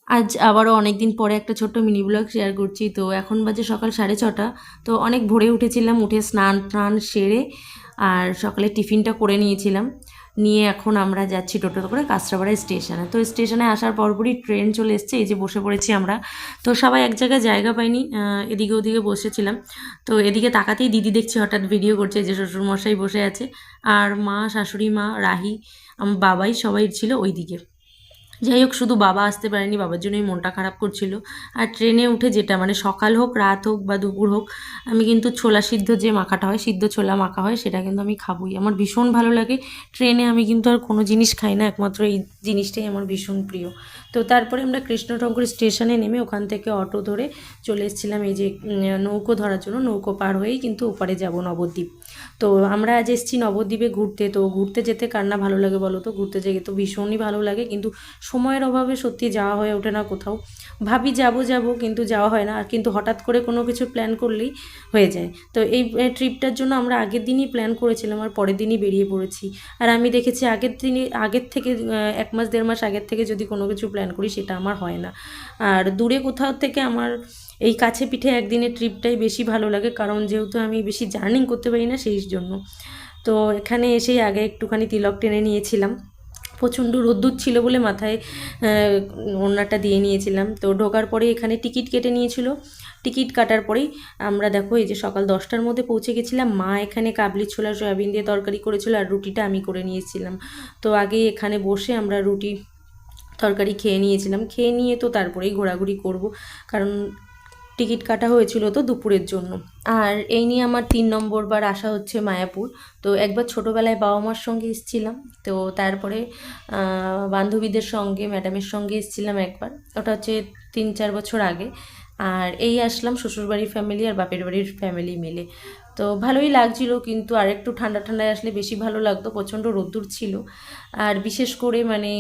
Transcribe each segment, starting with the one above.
আজ আবারও অনেক দিন পরে একটা ছোট্ট মিনি ব্লগ শেয়ার করছি। তো এখন বাজে সকাল 6:30। তো অনেক ভোরে উঠেছিলাম, উঠে স্নান টান সেরে আর সকালে টিফিনটা করে নিয়েছিলাম। নিয়ে এখন আমরা যাচ্ছি টোটোতে করে কাঁচরাপাড়া স্টেশনে। তো স্টেশনে আসার পরপরই ট্রেন চলে এসছে, এই যে বসে পড়েছি আমরা। তো সবাই এক জায়গায় জায়গা পাইনি, এদিকে ওদিকে বসেছিলাম। তো এদিকে তাকাতেই দিদি দেখছি হঠাৎ ভিডিও করছে, যে শ্বশুরমশাই বসে আছে আর মা, শাশুড়ি মা, রাহি, আমার বাবাই সবাই ছিল ওইদিকে। যাই হোক, শুধু বাবা আসতে পারেনি, বাবার জন্যই মনটা খারাপ করছিল। আর ট্রেনে উঠে যেটা মানে সকাল হোক, রাত হোক বা দুপুর হোক, আমি কিন্তু ছোলা সিদ্ধ যে মাখাটা হয়, সিদ্ধ ছোলা মাখা হয়, সেটা কিন্তু আমি খাবই। আমার ভীষণ ভালো লাগে। ট্রেনে আমি কিন্তু আর কোনো জিনিস খাই না, একমাত্র এই জিনিসটাই আমার ভীষণ প্রিয়। তো তারপরে আমরা কৃষ্ণনগর স্টেশনে নেমে ওখান থেকে অটো ধরে চলে এসেছিলাম এই যে নৌকো ধরার জন্য। নৌকো পার হয়েই কিন্তু ওপারে যাব, নবদ্বীপ। তো আমরা আজ এসেছি নবদ্বীপে ঘুরতে। তো ঘুরতে যেতে কার না ভালো লাগে বলো তো? ঘুরতে যেতে তো ভীষণই ভালো লাগে, কিন্তু সময়ের অভাবে সত্যি যাওয়া হয়ে ওঠে না কোথাও। ভাবি যাব যাব, কিন্তু যাওয়া হয় না। আর কিন্তু হঠাৎ করে কোনো কিছু প্ল্যান করলেই হয়ে যায়। তো এই ট্রিপটার জন্য আমরা আগের দিনই প্ল্যান করেছিলাম আর পরের দিনই বেরিয়ে পড়েছি। আর আমি দেখেছি আগের থেকে 1 মাস 1.5 মাস আগের থেকে যদি কোনো কিছু প্ল্যান করি, সেটা আমার হয় না। আর দূরে কোথাও থেকে আমার এই কাছে পিঠে একদিনের ট্রিপটাই বেশি ভালো লাগে, কারণ যেহেতু আমি বেশি জার্নিং করতে পারি না সেই জন্য। তো এখানে এসেই আগে একটুখানি তিলক টেনে নিয়েছিলাম। প্রচণ্ড রোদ্দুর ছিল বলে মাথায় ওড়নাটা দিয়ে নিয়েছিলাম। তো ঢোকার পরে এখানে টিকিট কেটে নিয়েছিল। টিকিট কাটার পরেই আমরা দেখো এই যে সকাল 10টার মধ্যে পৌঁছে গেছিলাম। মা এখানে কাবলি ছোলা সয়াবিন দিয়ে তরকারি করেছিল আর রুটিটা আমি করে নিয়েছিলাম। তো আগেই এখানে বসে আমরা রুটি তরকারি খেয়ে নিয়েছিলাম। খেয়ে নিয়ে তো তারপরেই ঘোরাঘুরি করব, কারণ টিকিট কাটা হয়েছিল তো দুপুরের জন্য। আর এই নিয়ে আমার 3 নম্বর বার আসা হচ্ছে মায়াপুর। তো একবার ছোটোবেলায় বাবা মার সঙ্গে এসেছিলাম। তো তারপরে বান্ধবীদের সঙ্গে, ম্যাডামের সঙ্গে এসেছিলাম একবার, ওটা হচ্ছে 3-4 বছর আগে। আর এই আসলাম শ্বশুরবাড়ির ফ্যামিলি আর বাপের বাড়ির ফ্যামিলি মিলে। তো ভালোই লাগছিল, কিন্তু আর একটু ঠান্ডা ঠান্ডায় আসলে বেশি ভালো লাগতো। প্রচণ্ড রোদ্দুর ছিল। আর বিশেষ করে মানে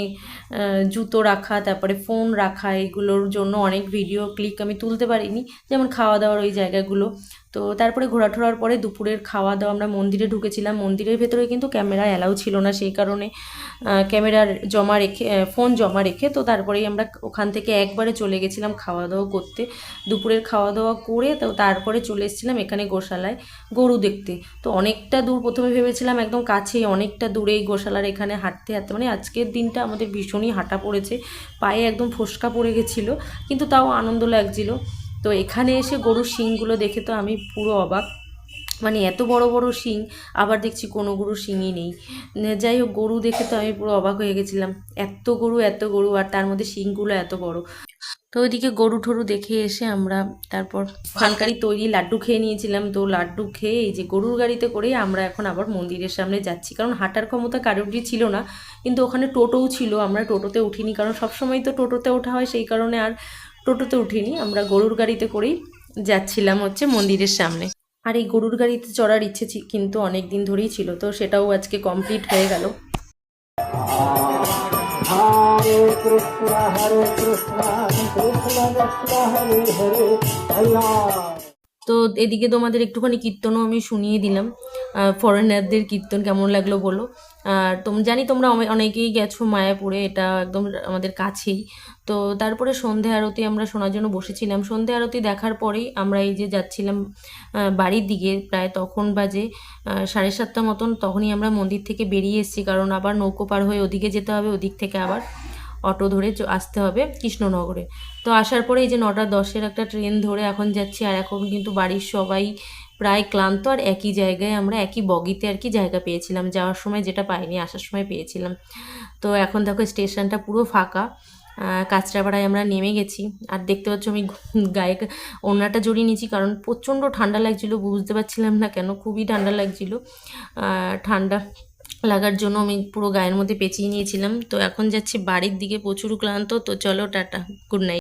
জুতো রাখা, তারপরে ফোন রাখা, এগুলোর জন্য অনেক ভিডিও ক্লিক আমি তুলতে পারিনি, যেমন খাওয়া দাওয়ার ওই জায়গাগুলো। তো তারপরে ঘোরাটোরার পরে দুপুরের খাওয়া দাওয়া, আমরা মন্দিরে ঢুকেছিলাম। মন্দিরের ভেতরে কিন্তু ক্যামেরা অ্যালাউ ছিল না, সেই কারণে ক্যামেরার জমা রেখে ফোন জমা রেখে তো তারপরেই আমরা ওখান থেকে একবারে চলে গেছিলাম খাওয়া দাওয়া করতে। দুপুরের খাওয়া দাওয়া করে তো তারপরে চলে এসেছিলাম এখানে গোশালায় গরু দেখতে। তো অনেকটা দূর, প্রথমে ভেবেছিলাম একদম কাছেই, অনেকটা দূরেই গোশালার এখানে হাঁটতে হাঁটতে মানে আজকের দিনটা আমাদের ভীষণই হাঁটা পড়েছে, পায়ে একদম ফোস্কা পড়ে গেছিলো, কিন্তু তাও আনন্দ লাগছিল। তো এখানে এসে গরুর শিংগুলো দেখে তো আমি পুরো অবাক, মানে এত বড় বড় শিং, আবার দেখছি কোনো গরুর শিংই নেই। যাই হোক, গরু দেখে তো আমি পুরো অবাক হয়ে গেছিলাম, এত গরু এত গরু, আর তার মধ্যে শিংগুলো এত বড়। তো ওইদিকে গরু ঠরু দেখে এসে আমরা তারপর ওখানকারই তৈরি লাড্ডু খেয়ে নিয়েছিলাম। তো লাড্ডু খেয়ে এই যে গরুর গাড়িতে করে আমরা এখন আবার মন্দিরের সামনে যাচ্ছি, কারণ হাঁটার ক্ষমতা কারোরই ছিল না। কিন্তু ওখানে টোটোও ছিল, আমরা টোটোতে উঠিনি, কারণ সবসময় তো টোটোতে ওঠা হয়, সেই কারণে আর টোটোতে উঠিনি। আমরা গরুর গাড়িতে করেই যাচ্ছিলাম হচ্ছে মন্দিরের সামনে। আর এই গরুর গাড়িতে চড়ার ইচ্ছে কিন্তু অনেক দিন ধরেই ছিল, তো সেটাও আজকে কমপ্লিট হয়ে গেল। হরে কৃষ্ণ হরে কৃষ্ণ কৃষ্ণ কৃষ্ণ হরে হরে হরে। তো এদিকে তোমাদের একটুখানি কীর্তনও আমি শুনিয়ে দিলাম, ফরেনারদের কীর্তন কেমন লাগলো বলো। আর জানি তোমরা অনেকেই গেছো মায়াপুরে, এটা একদম আমাদের কাছেই। তো তারপরে সন্ধে আরতি আমরা শোনার জন্য বসেছিলাম। সন্ধে আরতি দেখার পরেই আমরা এই যে যাচ্ছিলাম বাড়ির দিকে, প্রায় তখন বাজে 7:30 মতন। তখনই আমরা মন্দির থেকে বেরিয়ে এসেছি, কারণ আবার নৌকো পার হয়ে ওদিকে যেতে হবে, ওদিক থেকে আবার অটো ধরে আসতে হবে কৃষ্ণনগরে। তো আসার পরে এই যে 9:10-এর একটা ট্রেন ধরে এখন যাচ্ছি। আর এখন কিন্তু বাড়ির সবাই প্রায় ক্লান্ত, আর একই জায়গায় আমরা একই বগিতে আর কি জায়গা পেয়েছিলাম, যাওয়ার সময় যেটা পাইনি আসার সময় পেয়েছিলাম। তো এখন দেখো স্টেশনটা পুরো ফাঁকা, কাঁচরাপাড়ায় আমরা নেমে গেছি। আর দেখতে পাচ্ছ আমি গায়ে ওড়নাটা জড়িয়ে নিয়েছি, কারণ প্রচণ্ড ঠান্ডা লাগছিলো, বুঝতে পারছিলাম না কেন, খুবই ঠান্ডা লাগছিলো। ঠান্ডা লাগার জন্য আমি পুরো গায়ের মধ্যে পেঁচিয়ে নিয়েছিলাম। তো এখন যাচ্ছি বাড়ির দিকে, প্রচুর ক্লান্ত। তো চলো টাটা, গুড নাইট।